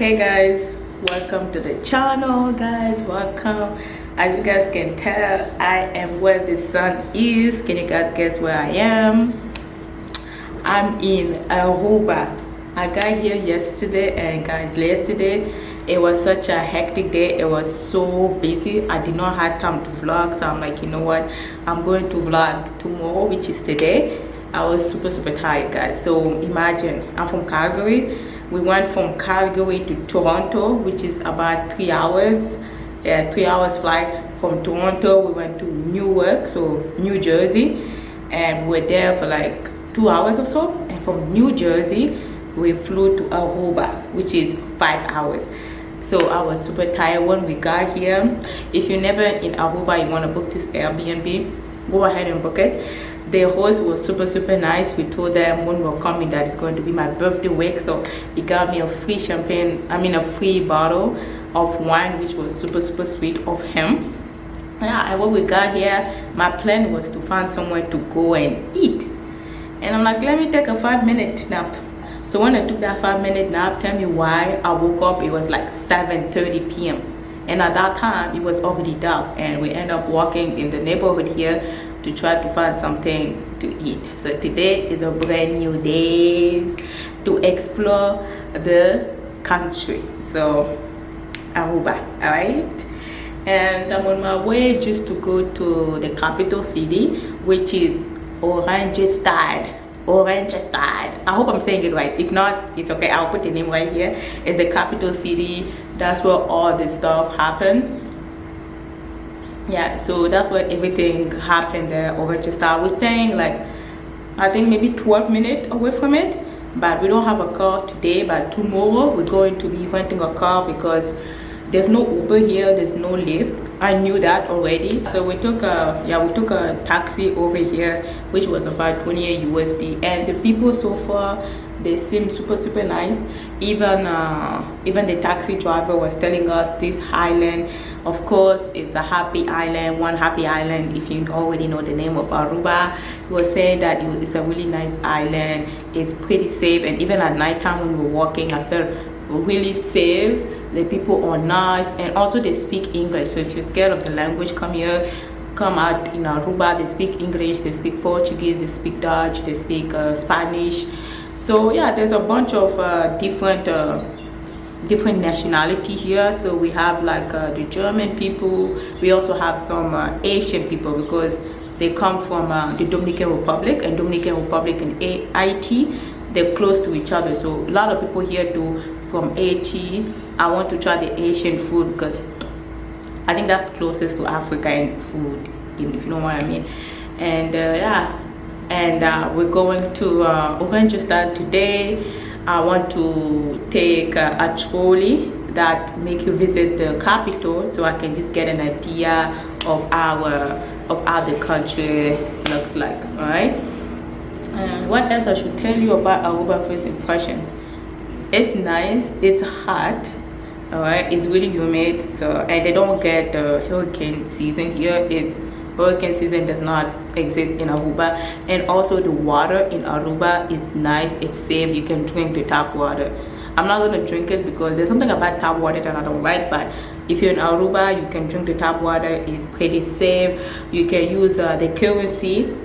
Hey guys, welcome to the channel. Guys, welcome. As you guys can tell, I am where the sun is. Can you guys guess where I am? I'm in Aruba. I got here yesterday, and guys, yesterday it was such a hectic day. It was so busy. I did not have time to vlog, so I'm like, you know what, I'm going to vlog tomorrow, which is today. I was super tired, guys. So imagine, I'm from Calgary. We went from Calgary to Toronto, which is about 3 hours. 3 hours flight. From Toronto we went to Newark, so New Jersey, and we were there for like 2 hours or so. And from New Jersey we flew to Aruba, which is 5 hours. So I was super tired when we got here. If you're never in Aruba, you want to book this Airbnb, go ahead and book it. The host was super nice. We told them when we were coming that it's going to be my birthday week, so he got me a free a free bottle of wine, which was super sweet of him. Yeah, and when we got here, my plan was to find somewhere to go and eat, and I'm like, let me take a 5-minute nap. So when I took that 5-minute nap, tell me why I woke up, it was like 7:30 p.m. and at that time it was already dark, and we ended up walking in the neighborhood here to try to find something to eat. So today is a brand new day to explore the country. So Aruba, all right? And I'm on my way just to go to the capital city, which is Oranjestad. I hope I'm saying it right. If not, it's okay. I'll put the name right here. It's the capital city. That's where all the stuff happened. Yeah, so that's where everything happened there. Oranjestad. We're staying like, I think maybe 12 minutes away from it, but we don't have a car today. But tomorrow we're going to be renting a car because there's no Uber here, there's no Lyft. I knew that already. So we took a taxi over here, which was about 28 USD, and the people so far, they seem super nice. Even the taxi driver was telling us this island, of course, it's a happy island, one happy island. If you already know the name of Aruba, he was saying that it's a really nice island. It's pretty safe, and even at nighttime when we were walking, I felt really safe. The people are nice, and also they speak English. So if you're scared of the language, come out in Aruba. They speak English, they speak Portuguese, they speak Dutch, they speak Spanish. So yeah, there's a bunch of different nationality here. So we have like the German people. We also have some Asian people because they come from the Dominican Republic, and Dominican Republic and Haiti, they're close to each other. So a lot of people here do from Haiti. I want to try the Asian food because I think that's closest to African food, if you know what I mean. And yeah, and we're going to Oranjestad today. I want to take a trolley that make you visit the capital, so I can just get an idea of how the country looks like. All right. And what else I should tell you about Aruba first impression? It's nice. It's hot. All right. It's really humid. So, and they don't get the hurricane season here. It's Hurricane season does not exist in Aruba, and also the water in Aruba is nice. It's safe. You can drink the tap water. I'm not gonna drink it because there's something about tap water that I don't like. But if you're in Aruba, you can drink the tap water. It's pretty safe. You can use the currency.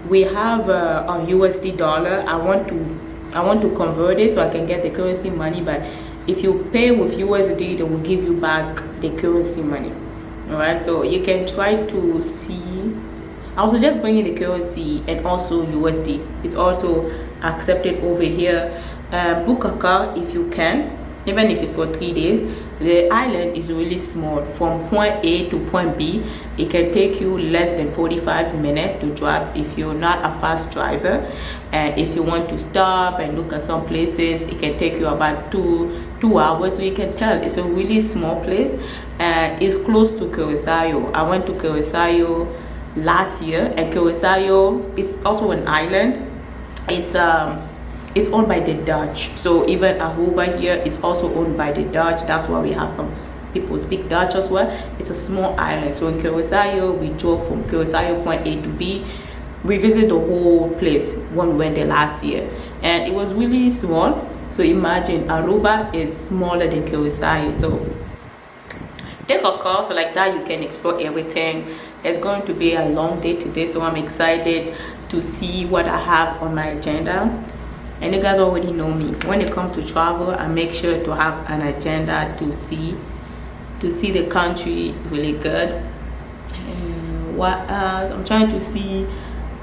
We have a USD dollar. I want to convert it so I can get the currency money. But if you pay with USD, they will give you back the currency money. All right, so you can try to see. I will suggest bringing the currency and also USD. It's also accepted over here. Book a car if you can, even if it's for 3 days. The island is really small. From point A to point B, it can take you less than 45 minutes to drive if you're not a fast driver. And if you want to stop and look at some places, it can take you about two hours. So you can tell it's a really small place, and it's close to Curaçao. I went to Curaçao last year, and Curaçao is also an island. It's owned by the Dutch. So even Aruba here is also owned by the Dutch. That's why we have some people speak Dutch as well. It's a small island. So in Curaçao, we drove from Curaçao point A to B. We visited the whole place when we went there last year, and it was really small. So imagine Aruba is smaller than Curaçao. So take a course like that, you can explore everything. It's going to be a long day today, so I'm excited to see what I have on my agenda. And you guys already know me. When it comes to travel, I make sure to have an agenda to see the country really good. And what else? I'm trying to see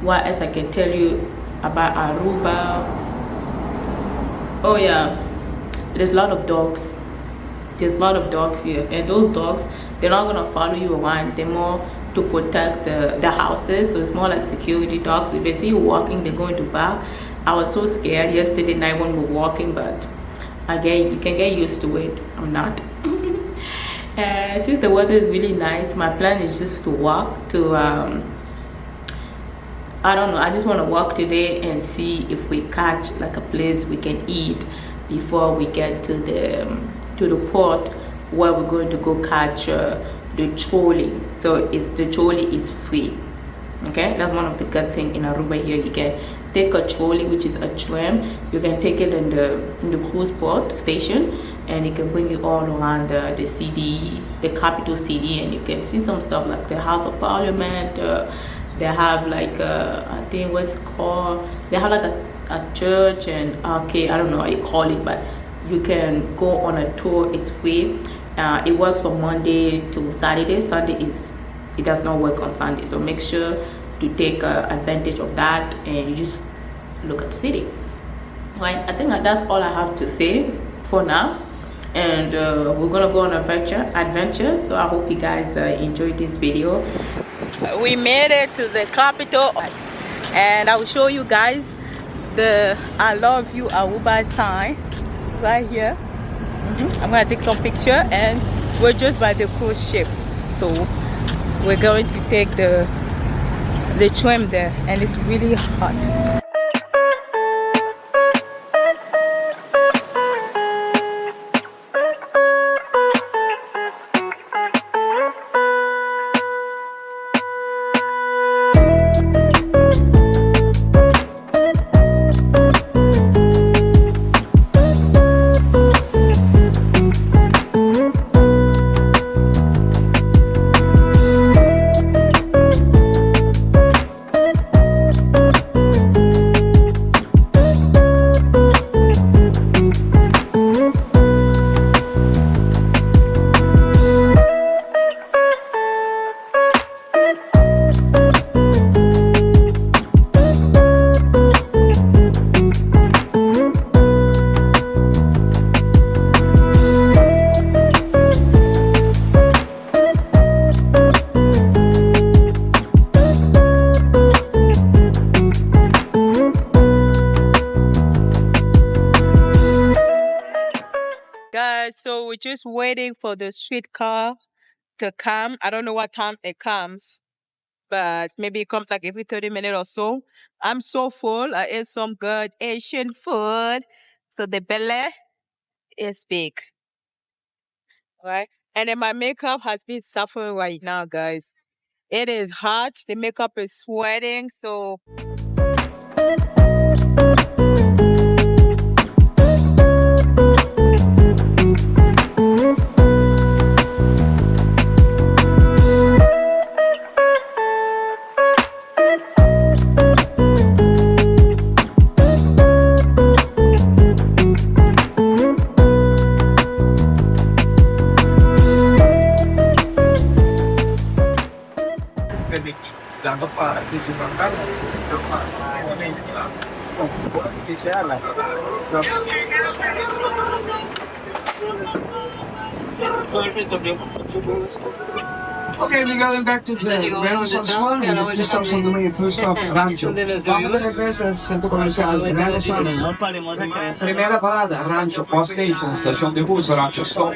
what else I can tell you about Aruba. Oh yeah, there's a lot of dogs. There's a lot of dogs here, and those dogs, they're not gonna follow you around. They're more to protect the houses. So it's more like security dogs. If they see you walking, they're going to bark. I was so scared yesterday night when we were walking, but again, you can get used to it. I'm not. And since the weather is really nice, my plan is just to walk to I don't know, I just want to walk today and see if we catch like a place we can eat before we get to the port where we're going to go catch the trolley. So the trolley is free. Okay, that's one of the good thing in Aruba here. You can take a trolley, which is a tram. You can take it in the cruise port station, and it can bring you all around the city, the capital city, and you can see some stuff like the House of Parliament. They have like I think what's it called. They have like a church, and okay, I don't know how you call it, but you can go on a tour. It's free. It works from Monday to Saturday. It does not work on Sunday, so make sure to take advantage of that, and you just look at the city. Right, I think that's all I have to say for now, and we're gonna go on an adventure. So I hope you guys enjoyed this video. We made it to the capital, and I will show you guys the I love you Aruba sign right here. I'm gonna take some picture, and we're just by the cruise ship, so we're going to take the tram there, and it's really hot. Guys, so we're just waiting for the streetcar to come. I don't know what time it comes, but maybe it comes like every 30 minutes or so. I'm so full. I ate some good Asian food. So the belly is big. Right? And then my makeup has been suffering right now, guys. It is hot. The makeup is sweating, so Okay, we're going back to the Renaissance one. We just stopped on the way, first stop, Rancho. Vamos a regresar al centro comercial Renaissance. Primera parada, Rancho, Post Station, estación de bus, Rancho Stop.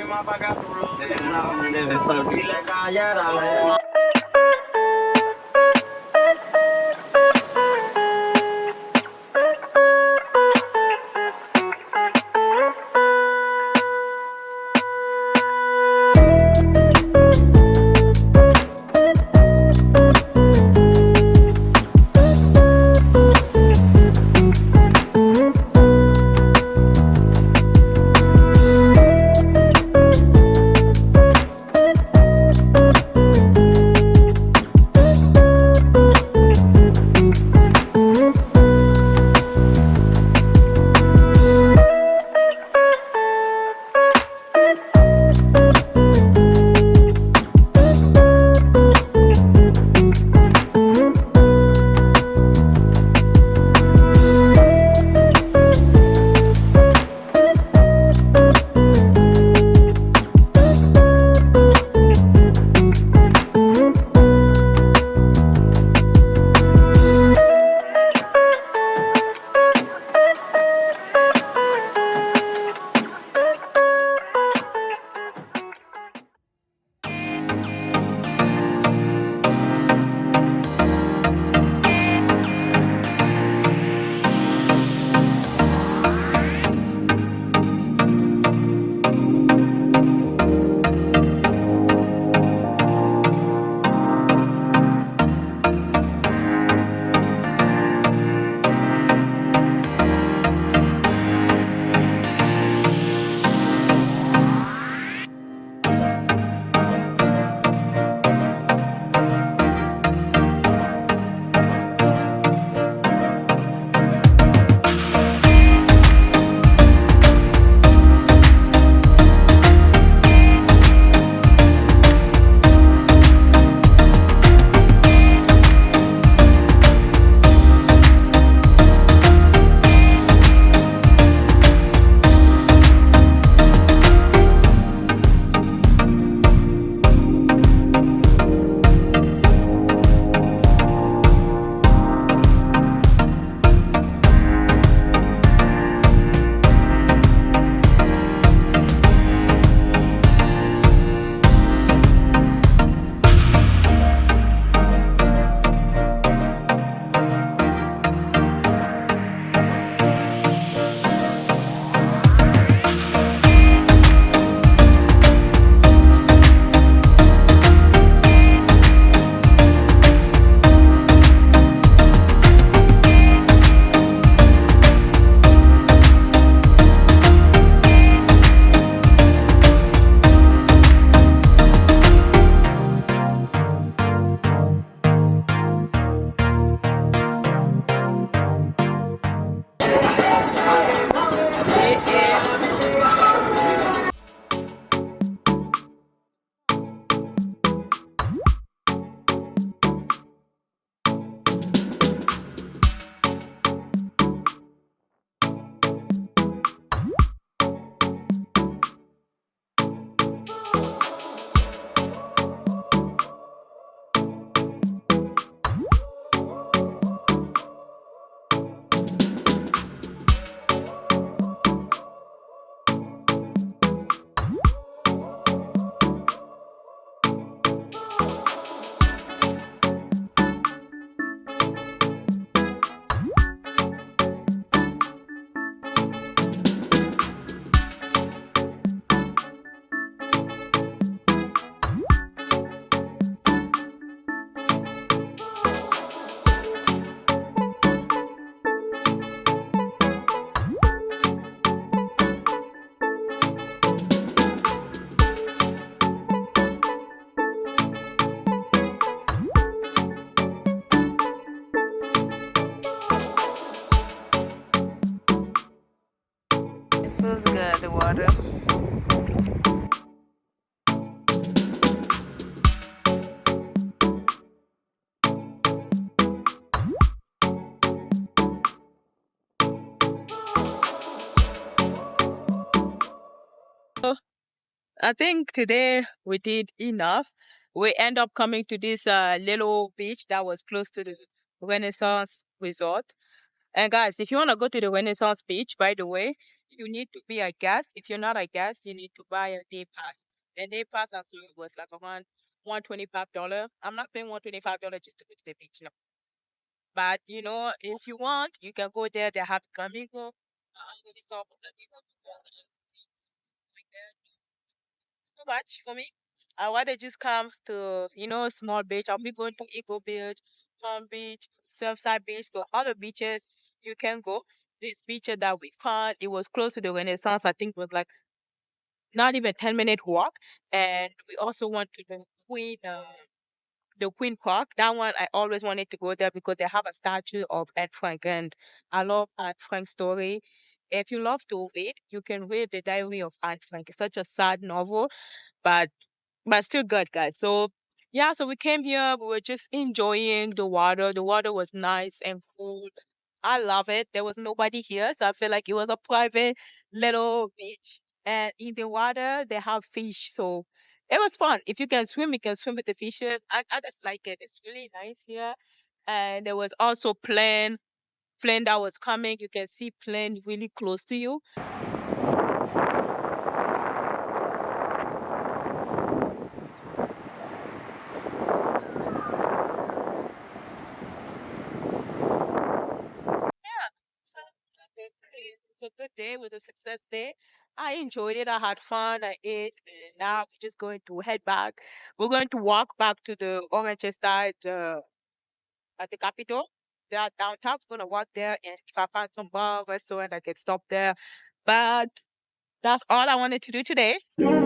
was good, the water. I think today we did enough. We end up coming to this little beach that was close to the Renaissance Resort. And guys, if you want to go to the Renaissance Beach, by the way, you need to be a guest. If you're not a guest, you need to buy a day pass. The day pass I saw was like around $125. I'm not paying $125 just to go to the beach, no. But you know, if you want, you can go there. They have flamingo. Really soft flamingo. Too much for me. I rather just come to, you know, small beach. I'll be going to Eagle Beach, Palm Beach, Surfside Beach, so other beaches you can go. This beach that we found, it was close to the Renaissance. I think it was like not even 10-minute walk. And we also went to the Queen Park. That one I always wanted to go there because they have a statue of Anne Frank, and I love Anne Frank's story. If you love to read, you can read the Diary of Anne Frank. It's such a sad novel, but still good, guys. So yeah, so we came here. We were just enjoying the water. The water was nice and cool. I love it. There was nobody here, so I feel like it was a private little beach. And in the water, they have fish, so it was fun. If you can swim, you can swim with the fishes. I just like it. It's really nice here. And there was also plane that was coming. You can see plane really close to you. Yeah. So it's a good day. It was a success day. I enjoyed it. I had fun. I ate. And now we're just going to head back. We're going to walk back to the Oranjestad at the capital. They are downtown. We're going to walk there, and if I find some bar, restaurant, I can stop there. But that's all I wanted to do today. Can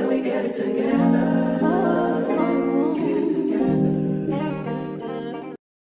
we get it together?